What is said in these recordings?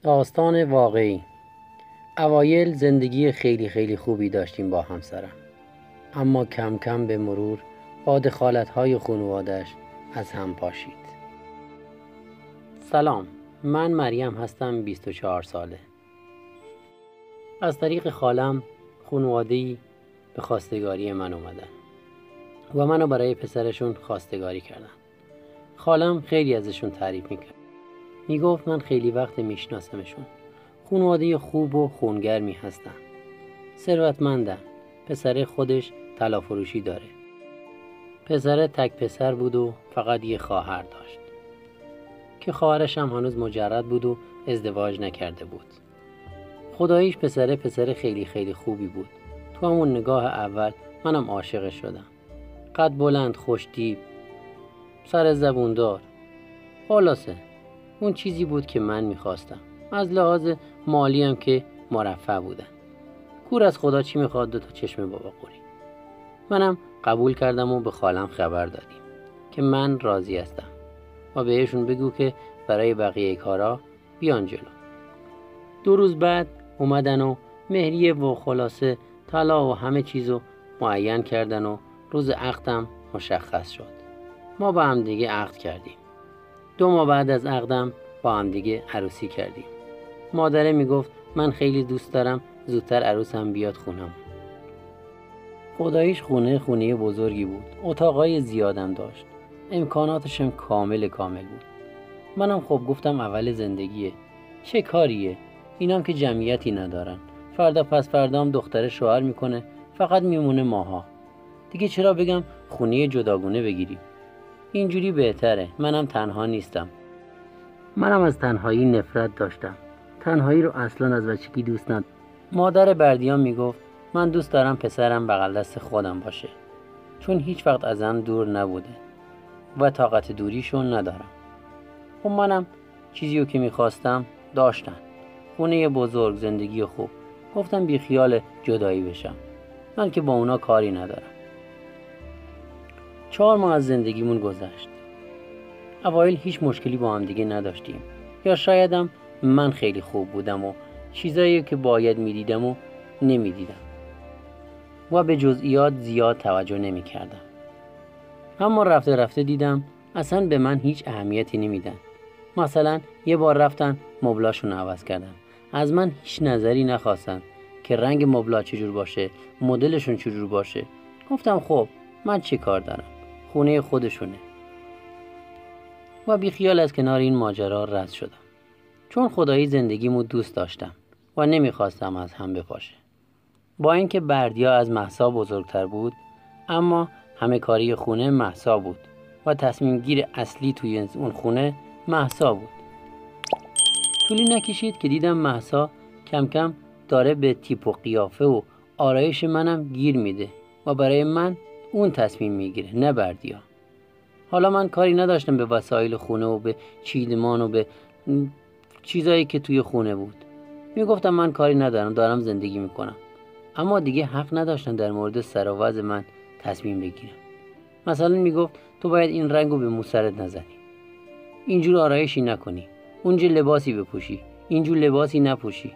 داستان واقعی. اوایل زندگی خیلی خوبی داشتیم با همسرم، اما کم کم به مرور با دخالت‌های خانواده‌اش از هم پاشید. سلام، من مریم هستم، 24 ساله. از طریق خالم خانواده‌ای به خواستگاری من اومدن و منو برای پسرشون خواستگاری کردن. خالم خیلی ازشون تعریف میکرد. میگفت من خیلی وقت میشناسمشون. خانواده خوب و خونگرمی هستن. ثروتمندن. پسر خودش طلا فروشی داره. پسر تک پسر بود و فقط یه خواهر داشت که خواهرش هم هنوز مجرد بود و ازدواج نکرده بود. خداییش پسر خیلی خوبی بود. تو همون نگاه اول منم عاشقش شدم. قد بلند، خوشتیپ، سر زبوندار. خلاصه اون چیزی بود که من میخواستم. از لحاظ مالی هم که مرفه بودن. کور از خدا چی میخواد، 2 تا چشم بابا قوری. منم قبول کردم و به خالم خبر دادیم که من راضی هستم و بهشون بگو که برای بقیه کارا بیان جلو. 2 روز بعد اومدن و مهریه و خلاصه طلا و همه چیزو معین کردن و روز عقدم مشخص شد. ما با هم دیگه عقد کردیم. 2 ماه بعد از عقدم با هم دیگه عروسی کردیم. مادره میگفت من خیلی دوست دارم زودتر عروسم بیاد خونم. خداییش خونه بزرگی بود. اتاقای زیادم داشت. امکاناتش هم کامل بود. منم خب گفتم اول زندگیه. چه کاریه؟ اینام که جمعیتی ندارن. فردا پس فردا هم دختر شوهر میکنه. فقط میمونه ماها. دیگه چرا بگم خونه جداگونه بگیریم؟ اینجوری بهتره. منم تنها نیستم. منم از تنهایی نفرت داشتم. تنهایی رو اصلا از بچگی دوست نداشتم. مادر بردیان میگفت من دوست دارم پسرم بغل دست خودم باشه، چون هیچ وقت ازم دور نبوده و طاقت دوریشون ندارم. خب منم چیزیو که میخواستم داشتم. خونه بزرگ، زندگی خوب. گفتم بی خیال جدایی بشم. من که با اونا کاری ندارم. 4 ماه از زندگیمون گذشت. اوایل هیچ مشکلی با هم دیگه نداشتیم، یا شایدم من خیلی خوب بودم و چیزایی که باید میدیدم و نمیدیدم و به جزئیات زیاد توجه نمی کردم. اما رفته دیدم اصلا به من هیچ اهمیتی نمیدن. مثلا یه بار رفتن مبلاشون عوض کردن. از من هیچ نظری نخواستن که رنگ مبلا چجور باشه، مدلشون چجور باشه. گفتم خب من چی کار دارم؟ خونه خودشونه. و بی خیال از کنار این ماجرا رد شدم، چون خدایی زندگیمو دوست داشتم و نمیخواستم از هم بپاشه. با اینکه بردیا از مهسا بزرگتر بود، اما همه کاری خونه مهسا بود و تصمیم گیر اصلی توی اون خونه مهسا بود. طولی نکشید که دیدم مهسا کم کم داره به تیپ و قیافه و آرایش منم گیر میده و برای من اون تصمیم میگیره، نه بردیا. حالا من کاری نداشتم به وسایل خونه و به چیدمان و به چیزایی که توی خونه بود. میگفتم من کاری ندارم، دارم زندگی میکنم. اما دیگه حق نداشتن در مورد سر و وضع من تصمیم بگیرم. مثلا میگفت تو باید این رنگو به موسرت نزنی، اینجور آرایشی نکنی، اونجا لباسی بپوشی، اینجور لباسی نپوشی،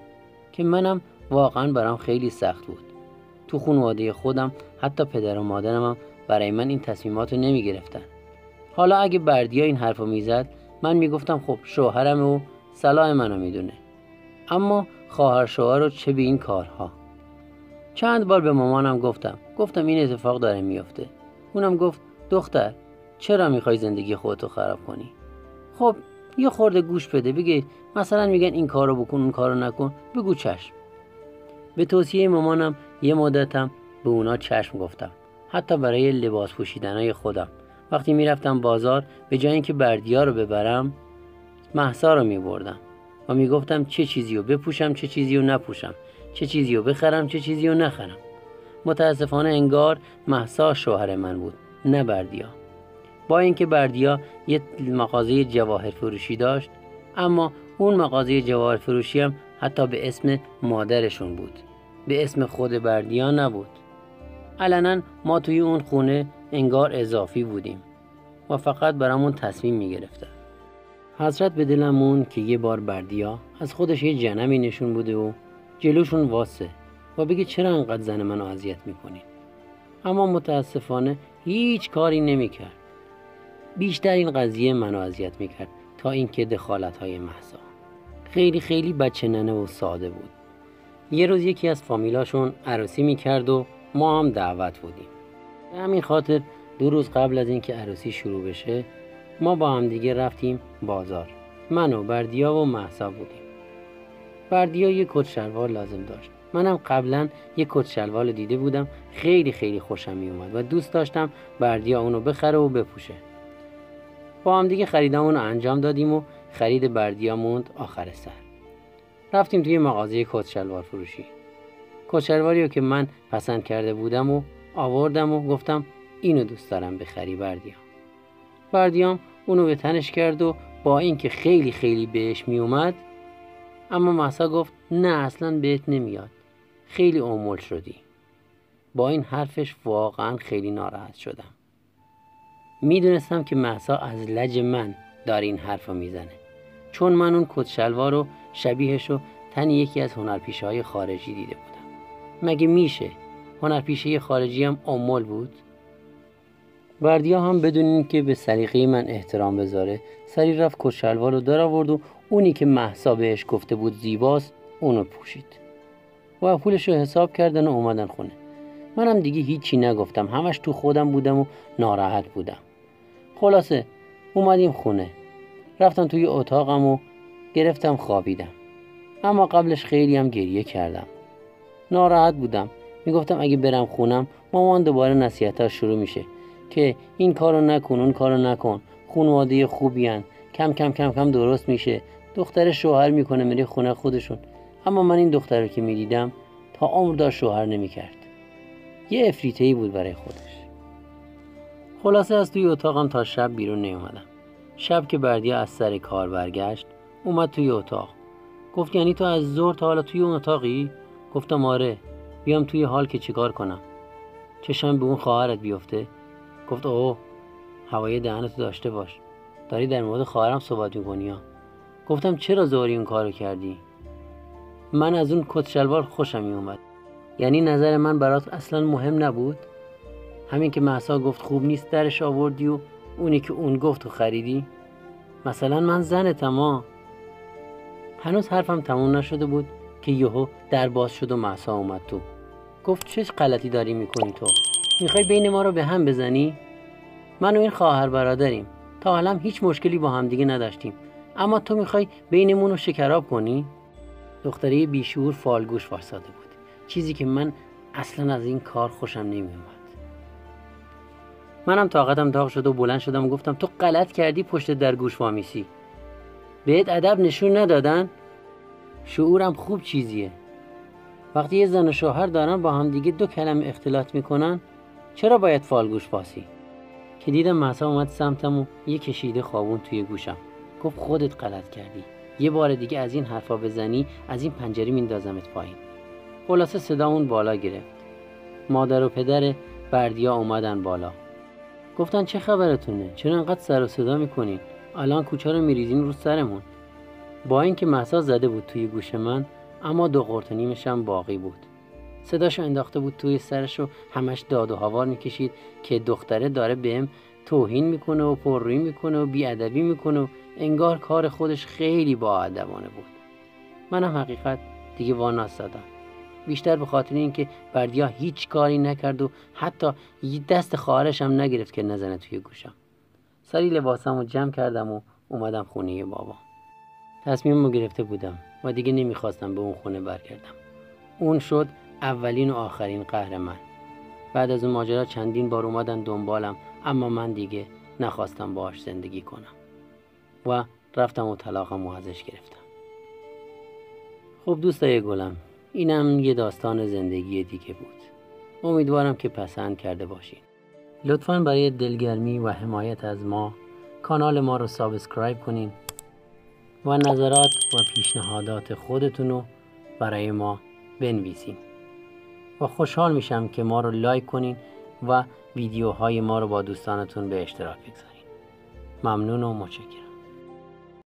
که منم واقعا برام خیلی سخت بود. تو خانواده خودم حتی پدر و مادرم هم برای من این تصمیماتو نمیگرفتن. حالا اگه بردیا این حرفو میزد، من میگفتم خب شوهرم و صلاح منو میدونه، اما خواهر شوهر رو چه به این کارها. چند بار به مامانم گفتم این اتفاق داره میفته. اونم گفت دختر چرا میخوای زندگی خودتو خراب کنی؟ خب یه خورده گوش بده، بگی مثلا میگن این کارو بکن اون کارو نکن، بگو چشم. به توصیه مامانم یه مدتم به اونا چشم گفتم. حتی برای لباس پوشیدنای خودم وقتی میرفتم بازار، به جای اینکه بردیا رو ببرم، مهسا رو میبردم و میگفتم چه چیزیو بپوشم چه چیزیو نپوشم، چه چیزیو بخرم چه چیزیو نخرم. متاسفانه انگار مهسا شوهر من بود، نه بردیا. با اینکه بردیا یه مغازه جواهر فروشی داشت، اما اون مغازه جواهر فروشی هم حتی به اسم مادرشون بود، به اسم خود بردیا نبود. علنا ما توی اون خونه انگار اضافی بودیم و فقط برامون تصمیم میگرفتن. حسرت به دلم موند که یه بار بردیا از خودش یه جنمی نشون بوده و جلوشون واسه و بگه چرا انقدر زن منو اذیت میکنین. اما متاسفانه هیچ کاری نمیکرد. بیشتر این قضیه منو اذیت میکرد تا اینکه دخالت‌های مهسا. خیلی بچه ننه و ساده بود. یه روز یکی از فامیلاشون عروسی میکرد و ما هم دعوت بودیم. به همین خاطر 2 روز قبل از اینکه عروسی شروع بشه ما با هم دیگه رفتیم بازار. من و بردیا و مهسا بودیم. بردیا یه کت شلوار لازم داشت. منم قبلا یه کت شلوار دیده بودم، خیلی خوشم می اومد و دوست داشتم بردیا اونو بخره و بپوشه. با هم دیگه خریدمون رو انجام دادیم و خرید بردیا موند آخر سر. رفتیم توی مغازه کت شلوار فروشی. کت شلواری رو که من پسند کرده بودم و آوردم و گفتم اینو دوست دارم بخری بردیا. بردیام اونو به تنش کرد و با اینکه خیلی بهش می اومد، اما مهسا گفت نه اصلا بهت نمیاد، خیلی آمل شدی. با این حرفش واقعا خیلی ناراحت شدم. میدونستم که مهسا از لج من داره این حرفو میزنه، چون من اون کت شلوار رو شبیهشو تن یکی از هنرپیشه‌های خارجی دیده بودم. مگه میشه هنرپیشه خارجی هم آمل بود؟ بردیا هم بدون اینکه به سلیقه من احترام بذاره سری رفت کت شلوار رو در آورد و اونی که مهسا بهش گفته بود زیباست اونو پوشید و پولش رو حساب کردن و اومدن خونه. منم دیگه هیچی نگفتم، همش تو خودم بودم و ناراحت بودم. خلاصه اومدیم خونه، رفتم توی اتاقم و گرفتم خوابیدم. اما قبلش خیلی هم گریه کردم، ناراحت بودم. میگفتم اگه برم خونم مامان دوباره نصیحتاش شروع میشه که این کارو نکن اون کارو نکن، خانواده خوبی هن، کم کم درست میشه، دختر شوهر میکنه میره خونه خودشون. اما من این دختر رو که میدیدم تا عمر داشت شوهر نمیکرد، یه افریته‌ای بود برای خودش. خلاصه از توی اتاقم تا شب بیرون نیومدم. شب که بردیا از سر کار برگشت اومد توی اتاق، گفت یعنی تو از ظهر تا حالا توی اون اتاقی؟ گفتم آره، بیام توی حال که چیکار کنم؟ چشم به اون خواهرت بیفته؟ گفت اوه، هوای دهنتو داشته باش، داری در مورد خواهرم صحبت میکنی ها. گفتم چرا زوری اون کارو کردی؟ من از اون کت شلوار خوشم میومد. یعنی نظر من برات اصلا مهم نبود؟ همین که مهسا گفت خوب نیست درش آوردی و اونی که اون گفت و خریدی؟ مثلا من زنتم ها. هنوز حرفم تموم نشده بود که یهو در باز شد و مهسا اومد تو. گفت چه غلطی داری میکنی تو؟ میخوای بین ما رو به هم بزنی؟ من و این خواهر برادریم، تا حالا هیچ مشکلی با هم دیگه نداشتیم، اما تو میخوای بینمون رو شکراب کنی؟ دختره بیشعور فالگوش واساده بود، چیزی که من اصلا از این کار خوشم نمیومد. منم طاقتم داغ شد و بلند شدم و گفتم تو غلط کردی پشت در گوش وامیسی. بهت ادب نشون ندادن؟ شعورم خوب چیزیه. وقتی یه زن و شوهر دارن با هم دیگه 2 کلمه اختلاط میکنن چرا باید فالگوش واسی؟ که دیدم مهسا اومد سمتم و یه کشیده خوابون توی گوشم. گفت خودت غلط کردی، یه بار دیگه از این حرفا بزنی از این پنجره میندازمت پایین. خلاصه صدامون بالا گرفت. مادر و پدر بردیا اومدن بالا، گفتن چه خبرتونه؟ چرا انقدر سر و صدا میکنین؟ الان کوچه رو میریزین رو سرمون. با اینکه مهسا زده بود توی گوش من، اما 2 قرت و نیمش هم باقی بود. صداشو انداخته بود توی سرش و همش داد و هوار میکشید که دختره داره بهم توهین میکنه و پررویی میکنه و بیادبی میکنه و انگار کار خودش خیلی باادبانه بود. منم حقیقت دیگه واناس زدم، بیشتر به خاطر اینکه بردیا هیچ کاری نکرد و حتی یه دست خواهرش هم نگرفت که نزنه توی گوشم. سری لباسمو جمع کردم و اومدم خونه بابا. تصمیممو گرفته بودم و دیگه نمیخواستم به اون خونه برگردم. اون شد اولین و آخرین قهر من. بعد از اون ماجرا چندین بار اومدن دنبالم، اما من دیگه نخواستم باهاش زندگی کنم و رفتم و طلاقمو ازش گرفتم. خب دوستای گلم، اینم یه داستان زندگی دیگه بود. امیدوارم که پسند کرده باشین. لطفاً برای دلگرمی و حمایت از ما کانال ما رو سابسکرایب کنین و نظرات و پیشنهادات خودتون رو برای ما بنویسین و خوشحال میشم که ما رو لایک کنین و ویدیوهای ما رو با دوستانتون به اشتراک بگذارین. ممنون و متشکرم.